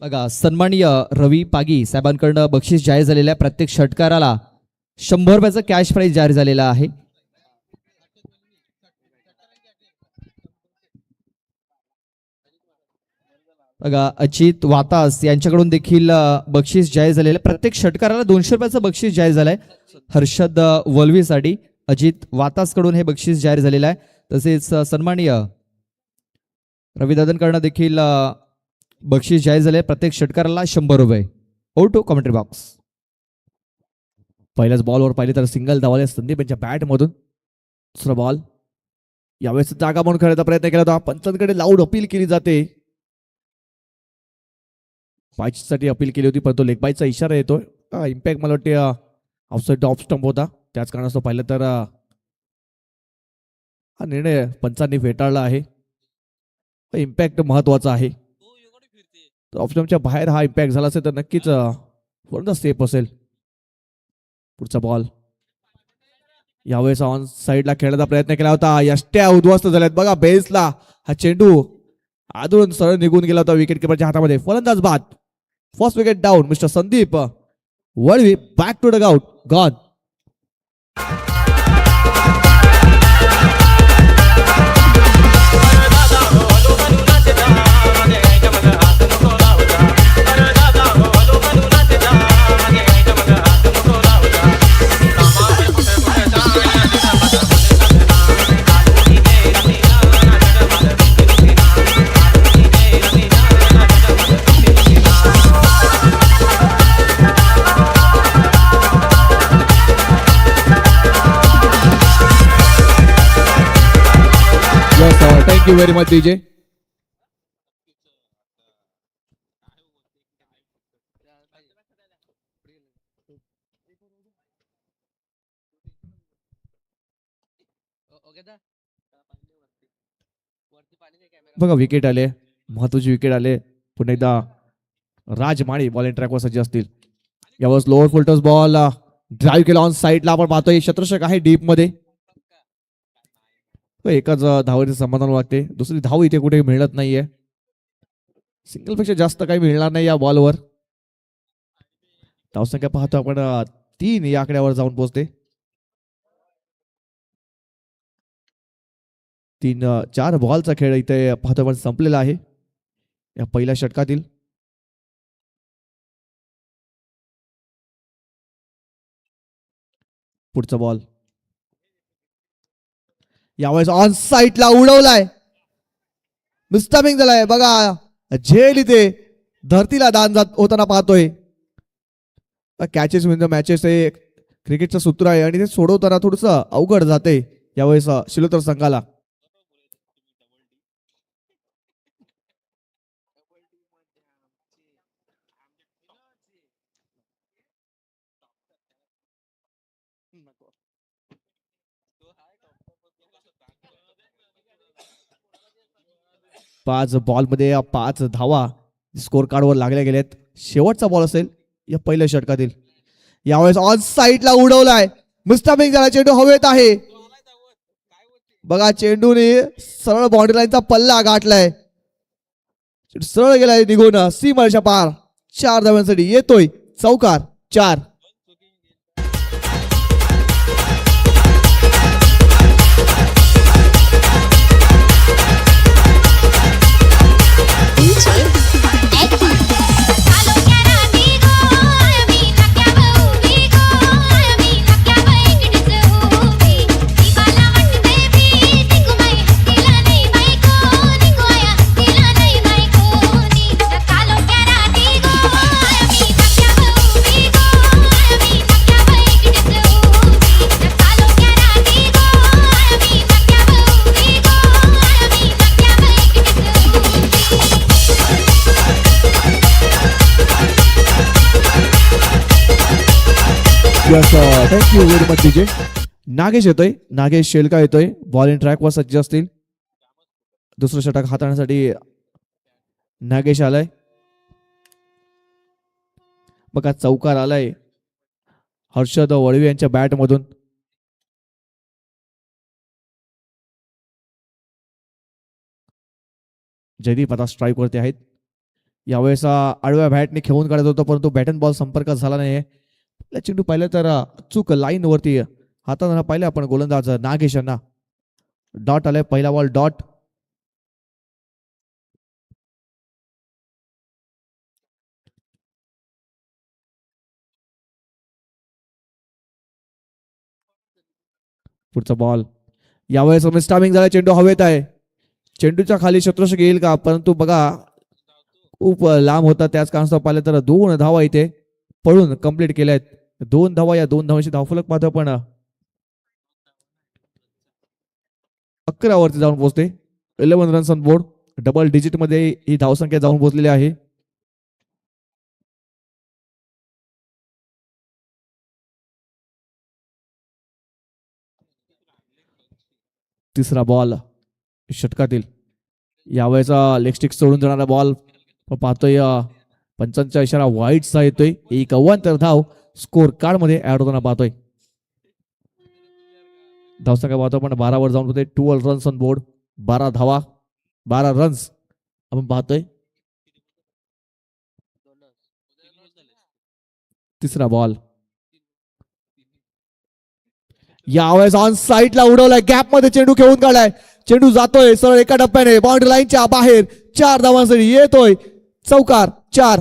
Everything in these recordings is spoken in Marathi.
बघा सन्माननीय रवी पागी साहेबांकडून बक्षीस जाहीर झालेल्या प्रत्येक षटकाराला 100 रुपयाचं कॅश प्राइज जाहीर झालेला आहे. बघा अजित वातास यांच्याकडून देखील बक्षीस जाहीर झालेलं आहे. प्रत्येक षटकाराला 200 रुपयाचं बक्षीस जाहीर झालंय. हर्षद वलवीसाठी अजित वातास कडून हे बक्षीस जाहीर झालेलं आहे. तसेच सन्माननीय रविदादांकडून देखील बक्षीस जाहीर झाले. प्रत्येक षटकाराला 100 रुपये. ओ टू कमेंट्री बॉक्स. पहिल्याच बॉलवर पाहिले तर सिंगल धावले संदीप यांच्या बॅट मधून. दुसरा बॉल यावेळेस जागा म्हणून खेळण्याचा प्रयत्न केला होता. पंचांकडे लाऊड अपील केली जाते. पायची अपील केली होती परंतु लेग बायचा इशारा येतोय. इम्पॅक्ट मला वाटते ऑफसाईड ऑफ स्टंप होता. त्याच कारणास्तव पाहिलं तर हा निर्णय पंचांनी फेटाळला आहे. इम्पॅक्ट महत्वाचा आहे. ऑफ स्टंपच्या बाहेर हा इम्पॅक्ट झाला असेल तर नक्कीच पूर्ण सेफ असेल. पुढचा बॉल यावेळेस ऑन साईडला खेळण्याचा प्रयत्न केला होता. यष्ट्या उद्ध्वस्त झाल्यात बघा. बेसला हा चेंडू आदळून सरळ निघून गेला होता विकेट किपरच्या हातामध्ये. फलंदाज बाद. First wicket down mister Sandeep Valvi. Back to dugout. Gone. Thank you very much, DJ. बघा विकेट आले. महत्वाची विकेट आले. पुन्हा एकदा राजमाळी बॉल अँड ट्रॅकवर सज्ज असतील. यावेळेस लोअर फुलटॉस बॉल ड्राईव्ह केला ऑन साईडला. आपण पाहतोय शतरषक आहे डीप मध्ये. एकाच धावेचं समाधान वाटते. दुसरी धाव इथे कुठे मिळत नाहीये. सिंगल पेक्षा जास्त काही मिळणार नाही या बॉलवर. धावसंख्या पाहतो आपण 3 या आकड्यावर जाऊन पोहोचते. 4 बॉलचा खेळ इथे पाहतो आपण संपलेला आहे या पहिल्या षटकातील. पुढचा बॉल यावेळेस ऑन साईडला उडवलाय. मिस्टमिंग झालाय बघा. झेल इथे धरतीला दान जात होताना पाहतोय. कॅचेस विन द मॅचेस हे क्रिकेटचं सूत्र आहे आणि ते सोडवताना थोडस अवघड जाते यावेळेस शिलोतर संघाला. पाच बॉल मध्ये 5 धावा स्कोर कार्ड वर लागल्या गेल्यात. शेवटचा बॉल असेल या पहिल्या षटकातील. यावेळेस ऑन साईडला उडवलाय. मिस्टमिंग झाला. चेंडू हवेत आहे बघा. चेंडूने सरळ बाउंड्री लाईनचा पल्ला गाठलाय. सरळ गेलाय निघून सीमारेषा पार. 4 धावांसाठी येतोय चौकार. 4. Thank you very much DJ. Nagesh येतोय. नागेश शेलका येतोय. बॉल इन ट्रॅक वर सज्ज असतील. दुसरं षटक हाताळण्यासाठी नागेश आलाय. बघा चौकार आलाय हर्षद वळवी यांच्या बॅट मधून. जयदीप आता स्ट्राईक वरती आहेत. यावेळेस आडव्या बॅटने खेळून काढत होता, परंतु बॅट अँड बॉल संपर्क झाला नाही. चेंडू पाहिलं तर चूक लाईन वरती हातानं पाहिलं आपण गोलंदाज नागेश यांना. डॉट आलाय, पहिला बॉल डॉट. पुढचा बॉल. यावेळेस मिस्टामिंग झाला, चेंडू हवेत आहे. चेंडूच्या खाली शत्रुषक येईल का, परंतु बघा खूप लांब होता. त्याच कारणास्तव पाहिलं तर 2 धावा इथे पळून कंप्लीट केल्या आहेत. 2 धावा, या 2 धावांची धावफलक पाहतो आपण 11 वरती जाऊन पोहोचते. 11 runs on board. Double digit मध्ये ही धावसंख्या जाऊन पोहोचलेली आहे. तिसरा बॉल षटकातील. यावेळेचा लेग स्टिक सोडून जाणारा बॉल पाहतोय. पंचांचा इशारा वाईटचा येतोय. एक अव्वंतर धाव स्कोर कार्ड मध्ये ऍड होताना पाहतोय. धावसंख्या पाहतो आपण 12 वर जाऊन होते. 12 रन्स ऑन बोर्ड. 12 धावा, 12 रन्स आपण पाहतोय. तिसरा बॉल. यावेळेस ऑन साईडला उडवलाय, गॅप मध्ये चेंडू खेळून काढलाय. चेंडू जातोय सरळ एका टप्प्याने बाउंड्री लाईनच्या बाहेर. 4 धावांसाठी येतोय चौकार. 4.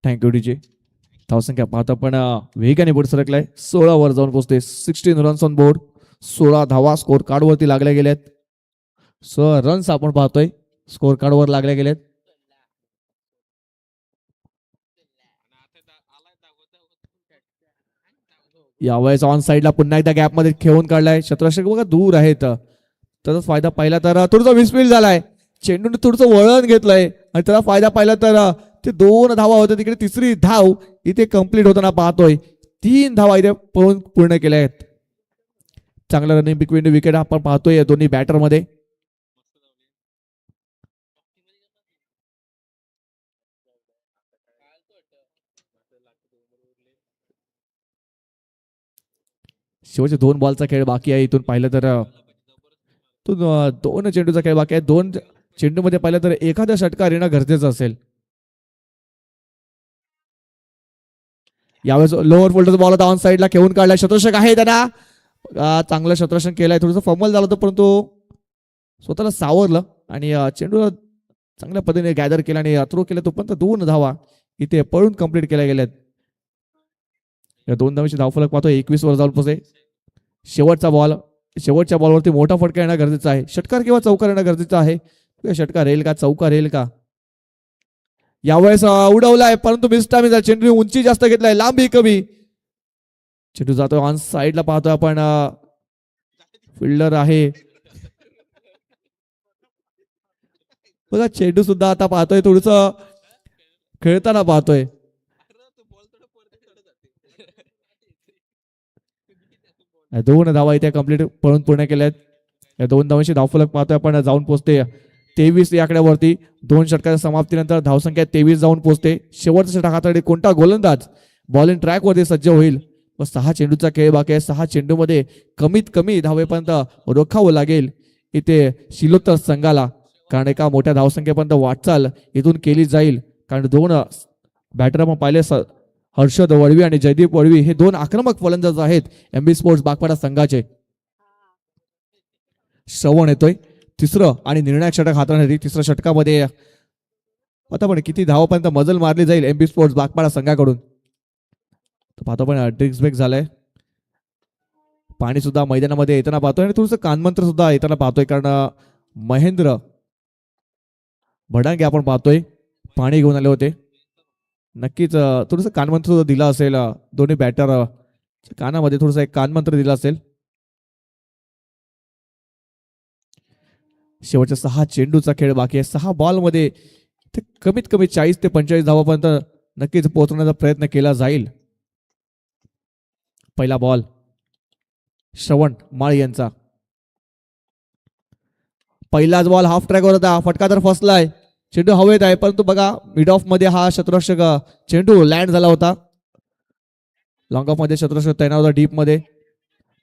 Thank you DJ. धावसंख्या पाहता पण वेगाने पुढे सरकलाय. 16 वर जाऊन पोहोचते. 16 रन्स ऑन बोर्ड. 16 धावा स्कोर कार्ड वरती लागल्या गेल्यात. 16 रन्स आपण पाहतोय स्कोर कार्ड वर लागल्या गेल्यात. यावेळेस ऑन साईडला पुन्हा एकदा गॅप मध्ये खेळून काढलाय. शत्रुरक्षक बघा दूर आहेत. त्याचा फायदा पाहिला तर थोडासा मिसफील्ड झालाय. चेंडूने थोडंसं वळण घेतलंय आणि त्याचा फायदा पाहिला तर ते 2 धावा होते. तिकडे तिसरी धाव इथे कंप्लीट होताना पाहतोय. 3 धावा इथे पळून पूर्ण केल्या आहेत. चांगलं रनिंग बिटवीन विकेट आपण पाहतोय दोन्ही बॅटर मध्ये. शेवटचे 2 बॉलचा खेळ बाकी आहे. इथून पाहिलं तर 2 चेंडूचा खेळ बाकी आहे. 2 चेंडू मध्ये पाहिलं तर एखादा षटकार येणं गरजेचं असेल. यावेळेस लोअर फोल्डरचा बॉल होता, ऑन साईडला खेळून काढलाय. शत्रुषक आहे त्यांना चांगलं शत्रुषण केलंय. थोडंसं फंबल झालं होतं परंतु स्वतःला सावरलं आणि चेंडू चांगल्या पद्धतीने गॅदर केला आणि थ्रो केला. तो पण 2 धावा इथे पळून कंप्लीट केल्या गेल्यात. या 2 धावांची धावफलक पाहतो 21 वर जाऊन पोहोचते. शेवटचा बॉल. शेवटच्या बॉलवरती मोठा फटका येणं गरजेचं आहे. षटकार किंवा चौकार येणं गरजेचं आहे. षटकार येईल का, चौकार येईल का. यावेळेस उडवलाय परंतु मिस्टामी झाला. चेंडू उंची जास्त घेतलाय, लांबी कमी. चेंडू जातोय ऑन साईडला पाहतोय आपण. फिल्डर आहे बघा. चेंडू सुद्धा आता पाहतोय थोडस खेळताना पाहतोय. या 2 धावा इथे कंप्लीट पळून पूर्ण केल्यात. या 2 धावांची धावफलक पाहतोय आपण जाऊन पोहोचते 23 या आकड्यावरती. 2 षटकाच्या समाप्तीनंतर धावसंख्या 23 जाऊन पोहोचते. शेवटचा षटक हाताळी कोणता गोलंदाज बॉलिंग ट्रॅक वरती सज्ज होईल. व 6 चेंडूचा खेळ बाकी आहे. 6 चेंडू मध्ये कमीत कमी धावेपर्यंत रोखावं लागेल इथे शिलोत्तर संघाला. कारण एका मोठ्या धावसंख्येपर्यंत वाटचाल इथून केली जाईल. कारण 2 बॅटर आपण पाहिले हर्षद वळवी आणि जयदीप वळवी हे 2 आक्रमक फलंदाज आहेत एमबी स्पोर्ट्स बागपाडा संघाचे. श्रवण येतोय. तिसरं आणि निर्णायक षटक हाताळण्यासाठी. तिसऱ्या षटकामध्ये आता पण किती धावापर्यंत मजल मारली जाईल एमबी स्पोर्ट्स बागपाडा संघाकडून. पाहतो पण ड्रिंक्स ब्रेक झालाय. पाणी सुद्धा मैदानामध्ये येताना पाहतोय आणि थोडंसं कानमंत्र सुद्धा येताना पाहतोय. कारण महेंद्र भडांगे आपण पाहतोय पाणी घेऊन आले होते. नक्कीच थोडंसं कानमंत्र सुद्धा दिला असेल. दोन्ही बॅटर कानामध्ये थोडंसं एक कानमंत्र दिला असेल. शेवटच्या 6 चेंडूचा खेळ बाकी आहे. 6 बॉलमध्ये कमीत कमी 40 ते 45 धावापर्यंत नक्कीच पोहोचण्याचा प्रयत्न केला जाईल. पहिला बॉल श्रवण माळ यांचा. पहिलाच बॉल हाफ ट्रॅकवर होता, फटका तर फसलाय, चेंडू हवेत आहे, परंतु बघा मिड ऑफ मध्ये हा शतरक्षक चेंडू लँड झाला होता. लॉंग ऑफ मध्ये शतरक्षक तैनात होता डीप मध्ये.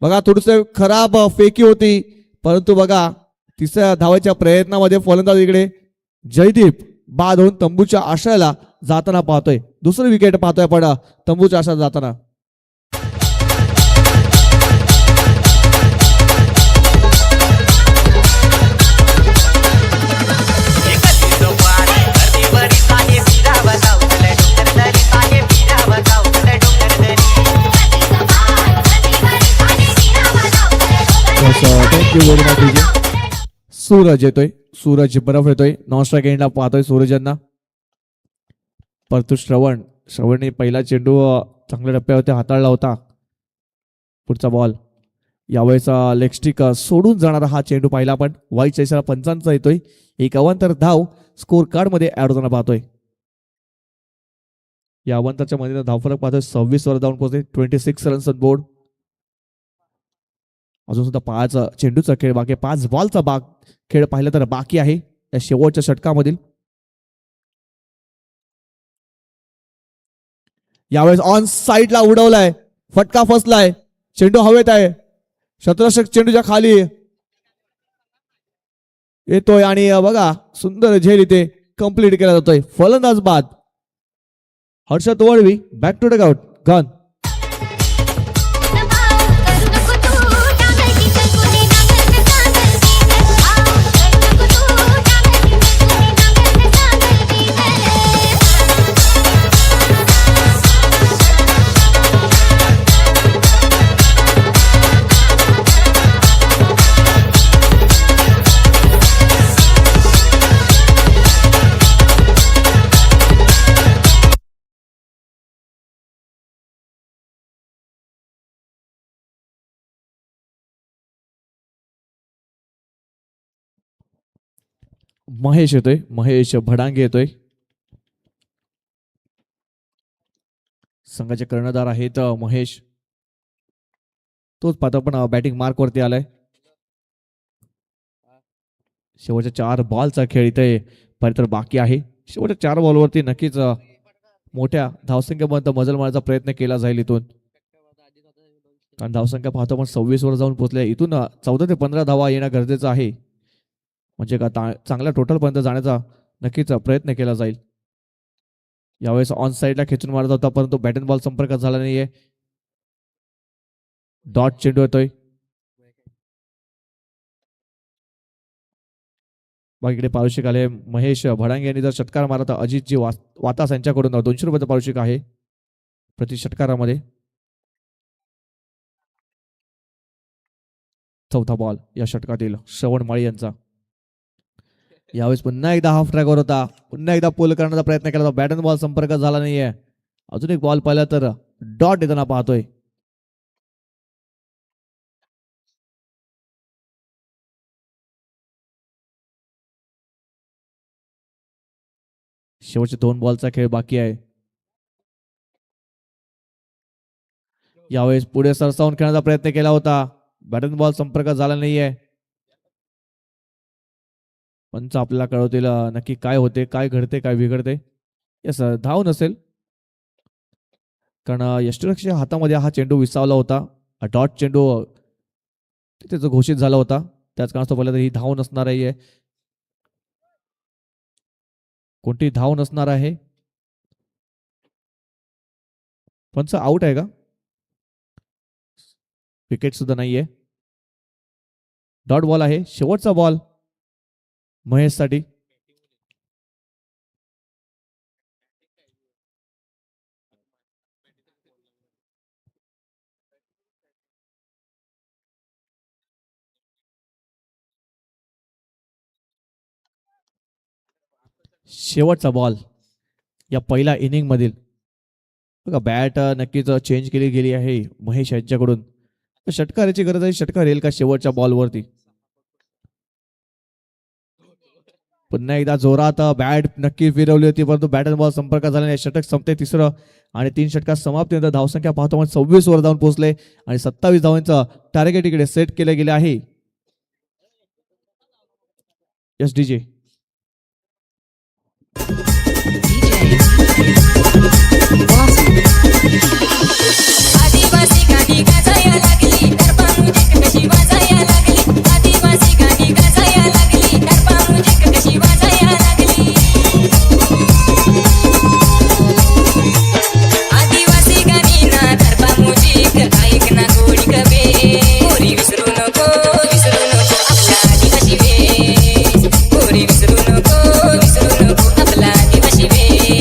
बघा थोडस खराब फेकी होती, परंतु बघा तिसऱ्या धावाच्या प्रयत्नामध्ये फलंदाज इकडे जयदीप बाद होऊन तंबूच्या आशयाला जाताना पाहतोय. दुसरी विकेट पाहतोय आपण तंबूच्या आशयाला जाताना. सूरज येतोय, सूरज बरफ येतोय, नॉन स्ट्राईक एंडला पाहतोय सूरज यांना. परंतु श्रवणने पहिला चेंडू चांगल्या टप्प्यावरती हाताळला होता. पुढचा बॉल यावेळेचा लेग स्टिक सोडून जाणारा हा चेंडू पाहिला आपण. वाईटच्या इशारा पंचांचा येतोय. एक अवांतर धाव स्कोर कार्ड मध्ये ऍड होताना पाहतोय. या अवांतरच्या मध्ये धावफलक पाहतोय 26 वर जाऊन पोहोचले. 26 रन्स ऑन बोर्ड. अजून सुद्धा 5 चेंडूचा खेळ बाकी, 5 बॉलचा खेळ पाहिला तर बाकी आहे या शेवटच्या षटकामधील. यावेळेस ऑन साइडला उडवलाय, फटका फसलाय, चेंडू हवेत आहे, शतरक्षक चेंडूच्या खाली येतोय आणि बघा सुंदर झेल इथे कंप्लीट केला जातोय. फलंदाज बाद. Harshad Valvi back to dugout gone. Mahesh येतोय, महेश भडांगे येतोय. संघाचे कर्णधार आहेत महेश. तोच पाहतो पण बॅटिंग मार्क वरती आलाय. शेवटच्या 4 बॉलचा खेळ इथे तर बाकी आहे. शेवटच्या 4 बॉलवरती नक्कीच मोठ्या धावसंख्येपर्यंत मजल मारण्याचा प्रयत्न केला जाईल इथून. कारण धावसंख्या पाहतो आपण 26 वर जाऊन पोहोचले. इथून 14 ते 15 धावा येणं गरजेचं आहे. म्हणजे का चांगल्या टोटल पर्यंत जाण्याचा नक्कीच प्रयत्न केला जाईल. यावेळेस ऑन साइडला खेचून मारत होता, परंतु बॅट अँड बॉल संपर्क झाला नाहीये. डॉट चेंडू येतोय. इकडे पारितोषिक आले. महेश भडांगे यांनी जर षटकार मारला तर अजितजी वातास यांच्याकडून 200 रुपयाचं पारितोषिक आहे प्रति षटकारामध्ये. चौथा बॉल या षटकातील श्रवण माळी यांचा. यावेळेस पुन्हा एकदा हाफ ट्रॅकवर होता, पुन्हा एकदा पोल करण्याचा प्रयत्न केला होता, बॅट अँड बॉल संपर्क झाला नाहीये. अजून एक बॉल पाहिला तर डॉट येताना पाहतोय. शेवटचे 2 बॉलचा खेळ बाकी आहे. यावेळेस पुढे सरसावून खेळण्याचा प्रयत्न केला होता, बॅट अँड बॉल संपर्क झाला नाहीये. पंच आपल्याला कळवतील नक्की काय होते, काय घडते, काय बिघडते. यस, धाव नसेल, कारण यष्टीरक्षच्या हातामध्ये हा चेंडू विसावला होता. डॉट चेंडू तिथे घोषित झाला होता, त्याच कारणास्तव पहिला ही धाव नसणार आहे. कोणती धाव नसणार आहे. पंच आउट आहे का? विकेट सुद्धा नाहीये. डॉट बॉल आहे. शेवटचा बॉल महेश साठी. शेवटचा बॉल या पहिल्या इनिंग मधील. बघा बॅट नक्कीच चेंज केली गेली आहे महेश यांच्याकडून. षटकाराची गरज आहे. षटकार येईल का शेवटच्या बॉलवरती? पुन्हा एकदा जोरात बॅट नक्की फिरवली होती, परंतु बॅट अँड बॉल संपर्क झाला नाही. षटक संपते तिसरं आणि 3 षटकात समाप्तीनंतर धावसंख्या पाहतो आपण 26 वर जाऊन पोहोचले आणि 27 धावांचं टार्गेट इकडे सेट केले गेले आहे. Yes DJ. आदिवासी गाणी गाजाया लागली दरबा म्युझिक कशी वाजाया लागली आदिवासी गाणी गाजाया लागली दरबा म्युझिक कशी वाजाया लागली आदिवासी गाणी ना दरबा म्युझिक ऐक ना गोडी कबे गोरी विसरू नको आपला आदिवासी वेश गोरी विसरू नको आपला आदिवासी वेश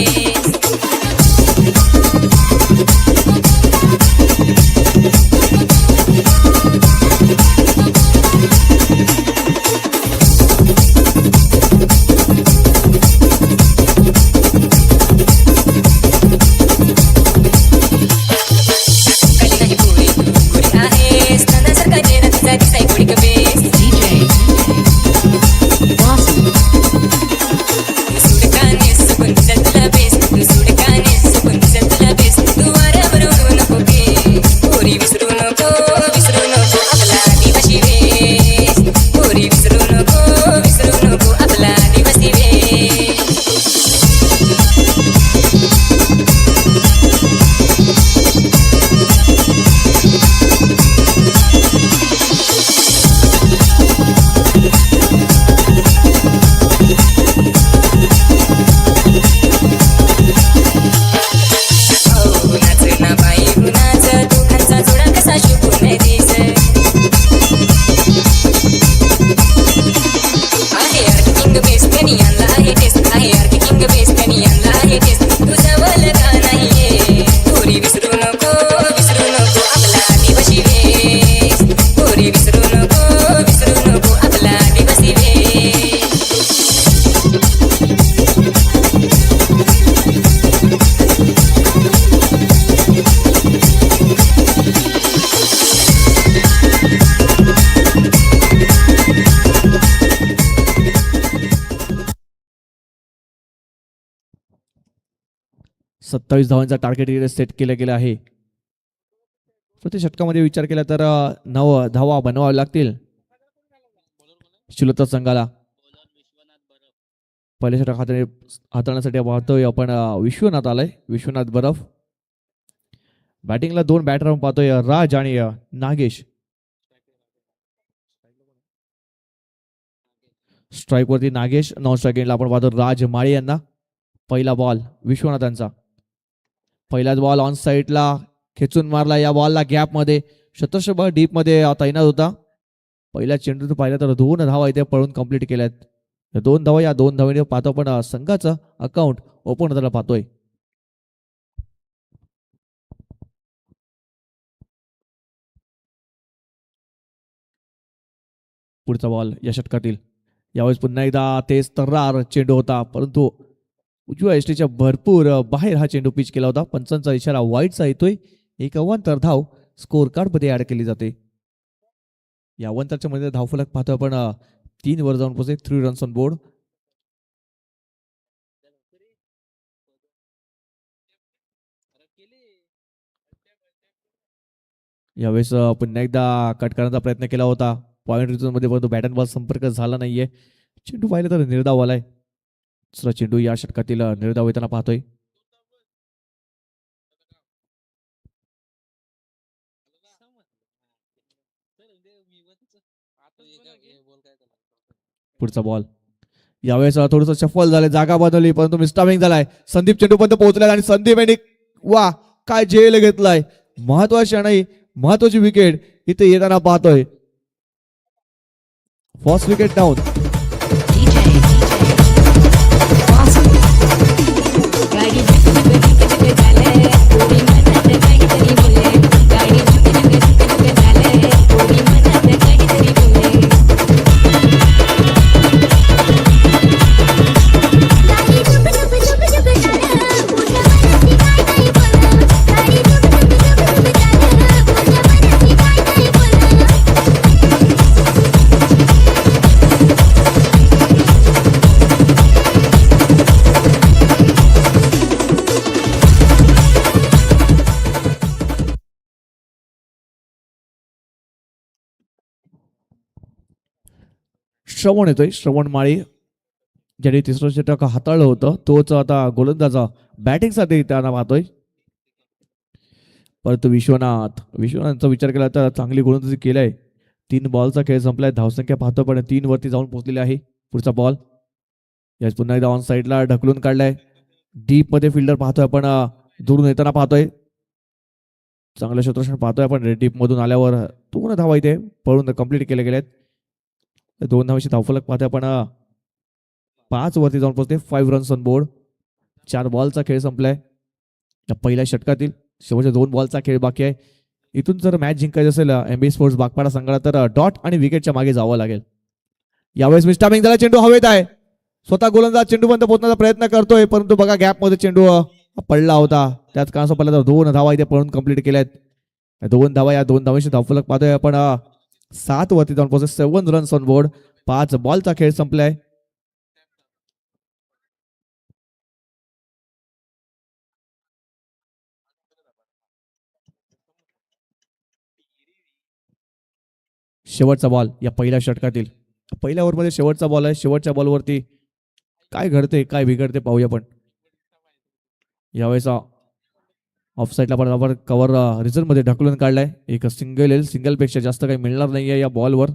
सत्तावीस धावांचा टार्गेट सेट केलं गेलं आहे. प्रति षटकामध्ये विचार केला तर 9 धावा बनवाव्या लागतील शिलोत्तर संघाला. पहिल्या षटक हाताळण्यासाठी पाहतोय आपण विश्वनाथ आलाय. विश्वनाथ बरफ. बॅटिंगला 2 बॅटर पाहतोय राज आणि नागेश. स्ट्राईक वरती नागेश. नॉन स्ट्राईकिंगला आपण पाहतो राज माळी यांना. पहिला बॉल विश्वनाथांचा. पहिलाच बॉल ऑन साईडला खेचून मारला. या बॉलला गॅप मध्ये शतशः डीप मध्ये तैनात होता. पहिल्या चेंडूत पाहिलं तर 2 धावा इथे पळून कंप्लीट केल्यात. 2 धावा या 2 धावांनी पाहतो आपण संघाचं अकाउंट ओपन होताना पाहतोय. पुढचा बॉल या षटकातील. यावेळेस पुन्हा एकदा तेज तर्रार चेंडू होता परंतु उजव्या एसटीच्या भरपूर बाहेर हा चेंडू पिच केला होता. पंचांचा इशारा वाईटचा येतोय. एक अवांतर धाव स्कोर कार्ड मध्ये ऍड केली जाते. या अवांतरच्या मध्ये धावफलक पाहतो आपण 3 वर जाऊन पोहोचले. 3 रन्स ऑन बोर्ड. यावेळेस पुन्हा एकदा कट करण्याचा प्रयत्न केला होता पॉइंट रिझन मध्ये परंतु बॅट अँड बॉल संपर्क झाला नाहीये. चेंडू पाहिलं तर निर्धाव आलाय. दुसरा चेंडू या षटकातील निर्धाव येताना पाहतोय. पुढचा बॉल. यावेळेस थोडंसं शफल झालंय. जागा बदलली परंतु मिस्टामिंग झालाय. संदीप चेंडू पर्यंत पोहोचलाय आणि संदीप यांनी वा काय झेल घेतलाय. महत्वाची नाही महत्वाची विकेट इथे येताना पाहतोय. First wicket down. श्रवण येतोय, श्रवण माळी ज्याने तिसरं षटक हाताळलं होतं तोच आता गोलंदाजा बॅटिंगसाठी त्यांना पाहतोय. परंतु विश्वनाथचा विचार केला तर चांगली गोलंदाजी केलाय. 3 बॉलचा खेळ संपलाय. धावसंख्या पाहतो पण 3 वरती जाऊन पोहोचलेली आहे. पुढचा बॉल याच पुन्हा एकदा ऑन साईडला ढकलून काढलाय. डीप मध्ये फिल्डर पाहतोय आपण, दुरून येताना पाहतोय. चांगलं क्षेत्ररक्षण पाहतोय आपण. डीप मधून आल्यावर 2 धावा इथे पळून कंप्लीट केले गेलेत. 2 धावांची धावफलक पाहतोय आपण. 5 वरती जाऊन पोहोचते. 5 रन्स ऑन बोर्ड. 4 बॉलचा खेळ संपलाय या पहिल्या षटकातील. शेवटच्या 2 बॉलचा खेळ बाकी आहे. इथून जर मॅच जिंकायची असेल एमबी स्पोर्ट्स बागपाडा संघाला तर डॉट आणि विकेटच्या मागे जावं लागेल. यावेळेस मिस्टामिंग झाला. चेंडू हवेत आहे. स्वतः गोलंदाज चेंडूपर्यंत पोहोचण्याचा प्रयत्न करतोय परंतु बघा गॅप मध्ये चेंडू पडला होता. त्याच काळाचा पडला तर 2 धावा इथे पळून कंप्लीट केल्यात. 2 धावा या 2 धावांची धावफलक पाहतोय आपण. 7 वरती जाऊन पोहोचते. 7 रन्स ऑन बोर्ड. 5 बॉलचा खेळ संपलाय. शेवटचा बॉल या पहिल्या षटकातील. पहिल्या ओव्हरमध्ये शेवटचा बॉल आहे. शेवटच्या बॉलवरती काय घडते काय बिघडते पाहूया आपण. यावेळेस ऑफसाईडला पण आपण कव्हर रिझल्ट मध्ये ढकलून काढलाय. एक सिंगल येईल. सिंगल पेक्षा जास्त काही मिळणार नाहीये या बॉलवर.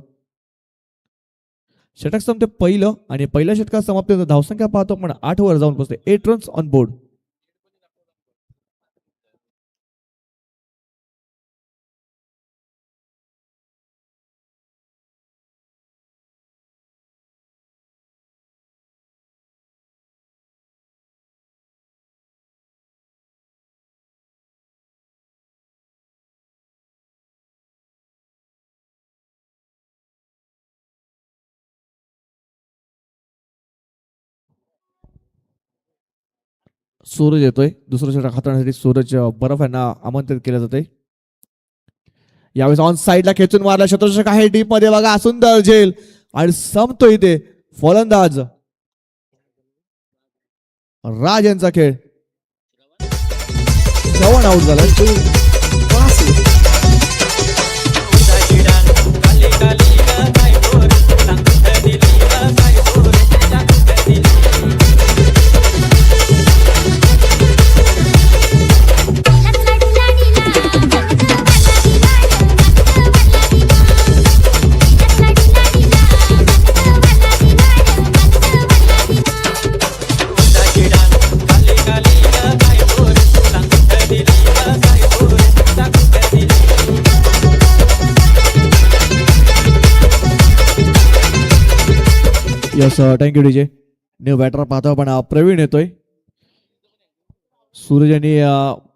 षटक संपते पहिलं आणि पहिल्या षटकात समाप्त धावसंख्या पाहतो पण 8 वर जाऊन पोहोचते. 8 रन्स ऑन बोर्ड. सूरज येतोय. दुसरं षटक हाताळण्यासाठी सूरज बर्फ यांना आमंत्रित केलं जाते. यावेळेस ऑन साईडला खेचून मारला. शतरषक आहे डीप मध्ये बघा. सुंदर झेल आणि संपतो इथे फलंदाज राज यांचा खेळ. श्रवण आउट झाला. Yes thank you DJ. New batter पाहतो आपण. प्रवीण येतोय. सूरज यांनी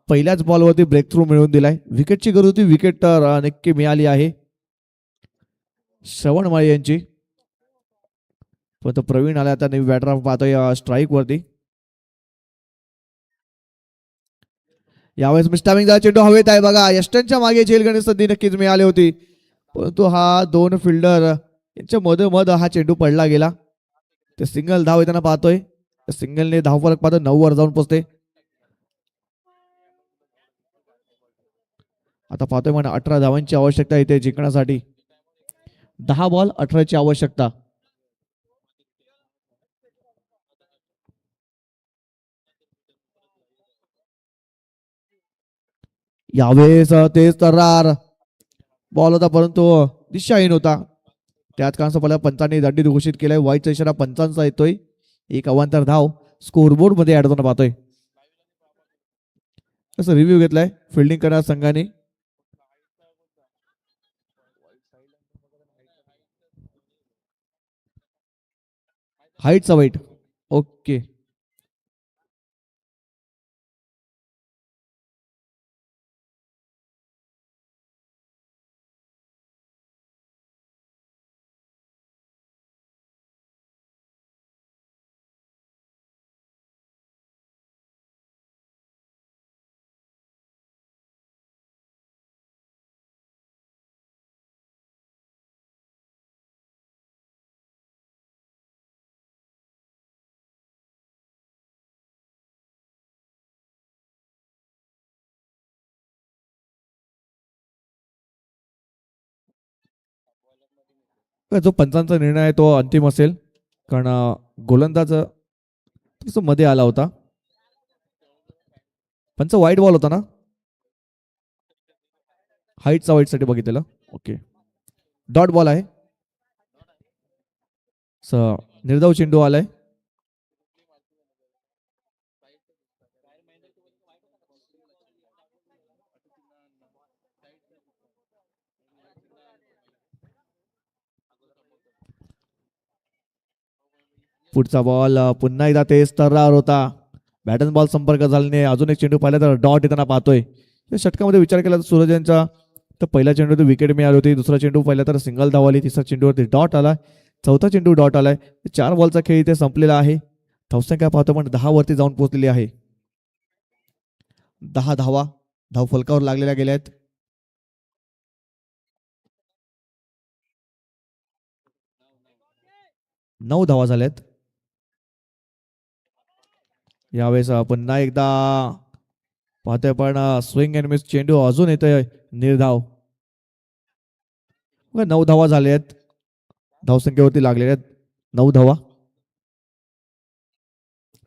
पहिल्याच बॉलवरती ब्रेक थ्रू मिळवून दिलाय. विकेटची गरज होती. विकेट नक्की मिळाली आहे श्रवण माळी यांची. पण प्रवीण आला. आता न्यू बॅटर पाहतोय स्ट्राईक वरती. यावेळेस मिस्टामिंग झाला. चेंडू हवेत आहे बघा. यष्टनच्या मागे झेलगणेश संधी नक्कीच मिळाली होती परंतु हा 2 फिल्डर यांच्या मधोमध हा चेंडू पडला गेला. ते सिंगल धाव येताना पाहतोय. सिंगलने धावफलक पाहतो 9 वर जाऊन पोहोचते. आता पाहतोय म्हणा 18 धावांची आवश्यकता इथे जिंकण्यासाठी. 10 बॉल 18 ची आवश्यकता. यावेळेस तेच तर्रार बॉल होता परंतु दिशाहीन होता. त्याच काळाचा पंचांनी दंडी घोषित केलाय. वाईटचा इशारा पंचांचा येतोय. एक अवांतर धाव स्कोरबोर्ड मध्ये ऍड होताना पाहतोय. कसं रिव्ह्यू घेतलाय फिल्डिंग करणाऱ्या संघाने. हाईटचा वाईट. ओके. जो पंचांचा निर्णय आहे तो अंतिम असेल, कारण गोलंदाज थोडंसं मध्ये आला होता. पंच वाईट बॉल होता ना, हाईटचा वाईटसाठी बघितलेलं. ओके, डॉट बॉल आहे. निर्धाव चेंडू आलाय. पुढचा बॉल पुन्हा एकदा तेज तर्रावर होता. बॅट अँड बॉल संपर्क झाल्याने अजून एक चेंडू पाहिला तर डॉट येताना पाहतोय. या षटकामध्ये विचार केला तर सूरज यांचा तर पहिल्या चेंडूवरती विकेट मिळाली होती, दुसरा चेंडू पाहिला तर सिंगल धाव आली, तिसरा चेंडूवरती डॉट आला, चौथा चेंडू डॉट आलाय. 4 बॉलचा खेळ इथे संपलेला आहे. धावसंख्या पाहतो पण 10 वरती जाऊन पोहोचलेली आहे. 10 धावा धाव फलकावर लागलेल्या गेल्या आहेत. नऊ धावा झाल्यात. यावेळेस पुन्हा एकदा पाहतोय पण स्विंग अँड मिस चेंडू अजून येतोय निर्धाव. 9 धावा झाल्या आहेत. धावसंख्येवरती लागलेल्या आहेत 9 धावा.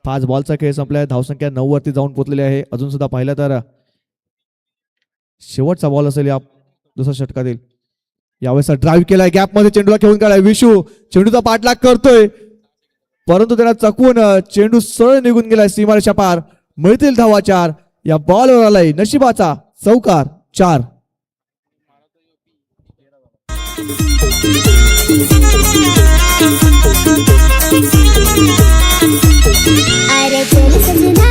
5 बॉलचा खेळ संपलाय. धावसंख्या 9 वरती जाऊन पोहोचलेली आहे. अजून सुद्धा पाहिलं तर शेवटचा बॉल असेल या दुसऱ्या षटकातील. यावेळेस ड्राईव्ह केलाय, गॅप मध्ये चेंडूला खेळून काढाय. विशू चेंडूचा पाठलाग करतोय परंतु त्यांना चकवून चेंडू सरळ निघून गेलाय सीमारेषा पार. मिळतील धावा 4. या बॉलवर आलाय नशिबाचा चौकार. 4. अरे चल सजना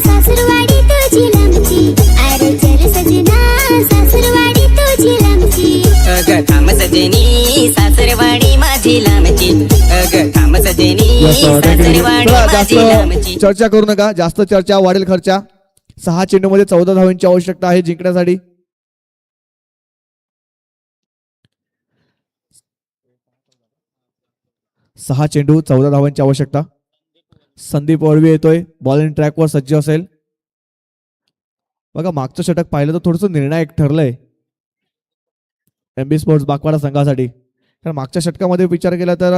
सासरवाडी तुझी लांबची, अरे चल सजना सासरवाडी तुझी लांबची. अग थांब सजनी सासरवाडी माझी लांबची, अग थांब सजनी सासरवाडी माझी लांबची. जास्त चर्चा करू नका, जास्त चर्चा वाढेल खर्चा. 6 चेंडू मध्ये 14 धावांची आवश्यकता आहे जिंकण्यासाठी. सहा चेंडू 14 धावांची आवश्यकता. संदीप वळवी येतोय, बॉल इन ट्रॅकवर सज्ज असेल. बघा मागचं षटक पाहिलं तर थोडंसं निर्णायक ठरलंय एमबी स्पोर्ट्स बागवाडा संघासाठी. कारण मागच्या षटकामध्ये विचार केला तर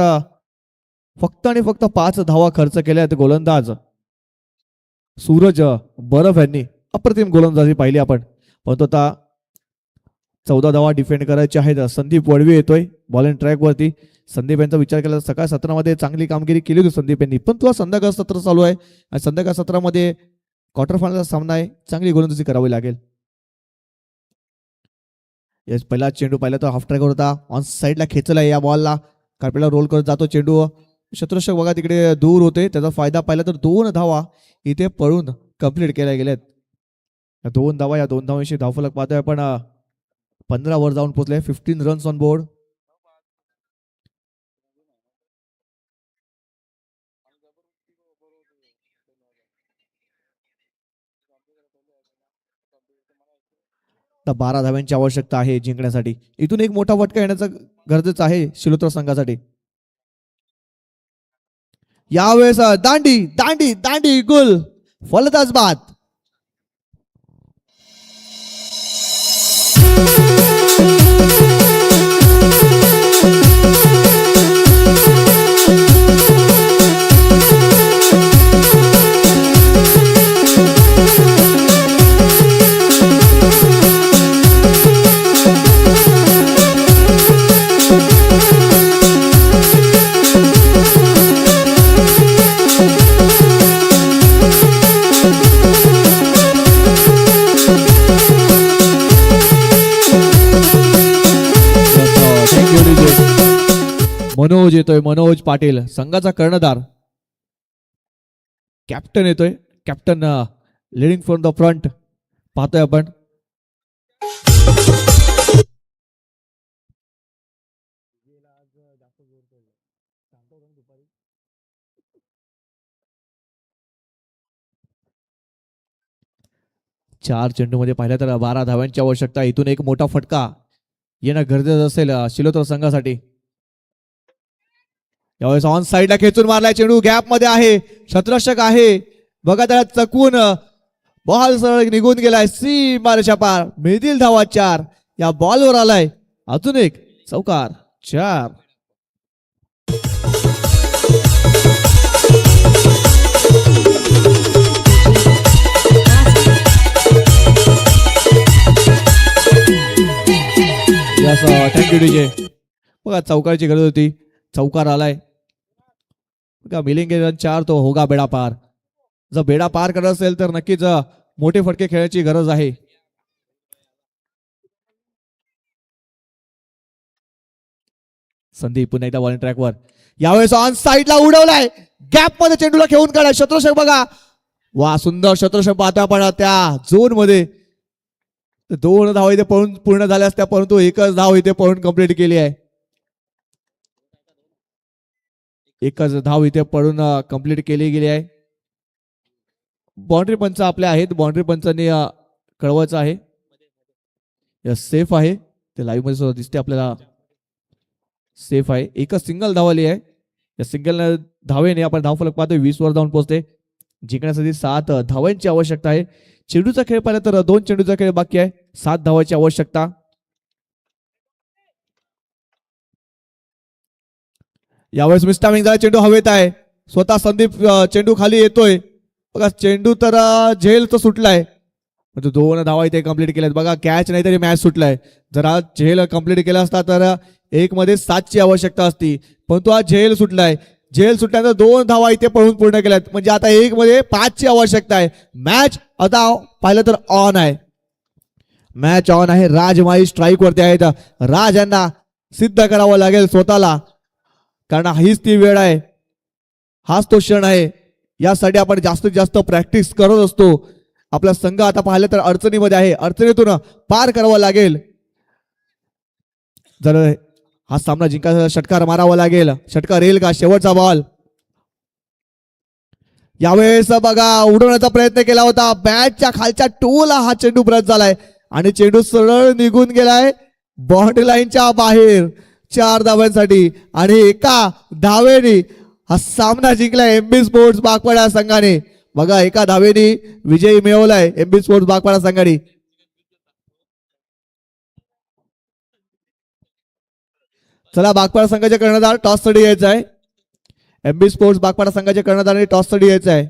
फक्त आणि फक्त 5 धावा खर्च केल्या आहेत गोलंदाज सूरज बरफ यांनी. अप्रतिम गोलंदाजी पाहिली आपण, पण आता 14 धावा डिफेंड करायचे आहेत. संदीप वळवी येतोय बॉल इन ट्रॅक वरती. संदीप यांचा विचार केला सकाळ सत्रामध्ये चांगली कामगिरी केली होती संदीप यांनी, पण तुला संध्याकाळ सत्र चालू आहे आणि संध्याकाळ सत्रामध्ये क्वार्टर फायनलचा सामना आहे, चांगली गोलंदाजी करावी लागेल. यस, पहिला चेंडू पाहिला तर हाफ ट्रॅकवर होता, ऑन साईडला खेचला या बॉलला, कार्पेटला रोल करत जातो चेंडू. शत्रुरक्षक बघा तिकडे दूर होते, त्याचा फायदा पाहिला तर 2 धावा इथे पळून कंप्लीट केल्या गेल्यात. 2 धावा, या 2 धावांशी धावफलक पाहतोय आपण 15 वर जाऊन पोहोचले. 15 रन्स ऑन बोर्ड. आता 12 धाव्यांची आवश्यकता आहे जिंकण्यासाठी. इथून एक मोठा फटका येण्याचा गरजेचं आहे शिलोत्रा संघासाठी. यावेळेस दांडी दांडी दांडी गुल, फलंदाज बाद. मनोज येतोय, मनोज पाटील संघाचा कर्णधार. कॅप्टन येतोय, captain leading from the front पाहतोय आपण. चार चेंडू मध्ये पाहिलं तर 12 धाव्यांची आवश्यकता. इथून एक मोठा फटका येणं गरजेचं असेल शिलोत्रा संघासाठी. यावेळेस ऑन साईडला खेचून मारलाय चेंडू, गॅप मध्ये आहे, शतरक्षक आहे बघा, त्याला चकवून बॉल सरळ निघून गेलाय सीमारेषा पार. मिळतील धावा 4. या बॉलवर आलाय अजून एक चौकार. 4. Yes thank you DJ. बघा चौकारची गरज होती, चौकार आलाय. बघा मिलिंगे रन 4 तो होगा बेडा पार. जर बेडा पार करत असेल तर नक्कीच मोठे फटके खेळायची गरज आहे. संदीप पुन्हा एकदा बॉलिंग ट्रॅकवर. यावेळेस ऑन साईडला उडवलाय, गॅप मध्ये चेंडूला खेळून काढाय शत्रुषक. बघा वा सुंदर शत्रुषक पाहता पण त्या झोन मध्ये 2 धावा इथे पळून पूर्ण झाल्या असत्या, परंतु एकच धाव इथे पळून कंप्लीट केली आहे. एकच धाव इथे पळून कंप्लीट केली गेली आहे. बाउंड्री पंच आपले आहेत, बाउंड्री पंचांनी कळवायचं आहे. यस सेफ आहे, ते लाईव्ह मध्ये सुद्धा दिसते आपल्याला. सेफ आहे, एकच सिंगल धावली आहे. या सिंगल धावेने आपण धावफलक पाहतोय 20 वर जाऊन पोहोचते. जिंकण्यासाठी 7 धावांची आवश्यकता आहे. चेंडूचा खेळ पाहिला तर 2 चेंडूचा खेळ बाकी आहे. 7 धावांची आवश्यकता. यावेळेस मिस्टामिंग झाला, चेंडू हवेत आहे. स्वतः संदीप चेंडू खाली येतोय. बघा चेंडू तर झेल तर सुटलाय, पण 2 धावा इथे कंप्लीट केल्यात. बघा कॅच नाही तरी मॅच सुटलाय. जर हा झेल कंप्लीट केला असता तर 1 मध्ये 7ची आवश्यकता असती, परंतु हा झेल सुटलाय. झेल सुटल्यानंतर 2 धावा इथे पळून पूर्ण केल्यात, म्हणजे आता 1 मध्ये 5ची आवश्यकता आहे. मॅच आता पाहिलं तर ऑन आहे, मॅच ऑन आहे. राजमाई स्ट्राईक वरती आहेत. राज यांना सिद्ध करावं लागेल स्वतःला, कारण हीच ती वेळ आहे, हाच तो क्षण आहे. यासाठी आपण जास्तीत जास्त प्रॅक्टिस करत असतो. आपला संघ आता पाहिलं तर अडचणीमध्ये आहे, अडचणीतून पार करावा लागेल. जर हा सामना जिंकायचा षटकार मारावा लागेल. षटकार येईल का? शेवटचा बॉल. यावेळेस बघा उडवण्याचा प्रयत्न केला होता, बॅटच्या खालच्या टोला हा चेंडू ब्रश झालाय आणि चेंडू सरळ निघून गेलाय बाउंड्री लाईनच्या बाहेर. 4 धावांसाठी आणि एका धावेने हा सामना जिंकलाय एमबी स्पोर्ट्स बागपाडा संघाने. बघा एका धावेने विजयी मिळवलाय एमबी स्पोर्ट्स बागपाडा संघाने. चला बागपाडा संघाच्या कर्णधार टॉस साठी यायचा आहे. एमबी स्पोर्ट्स बागपाडा संघाच्या कर्णधाराने टॉस साठी यायचं आहे.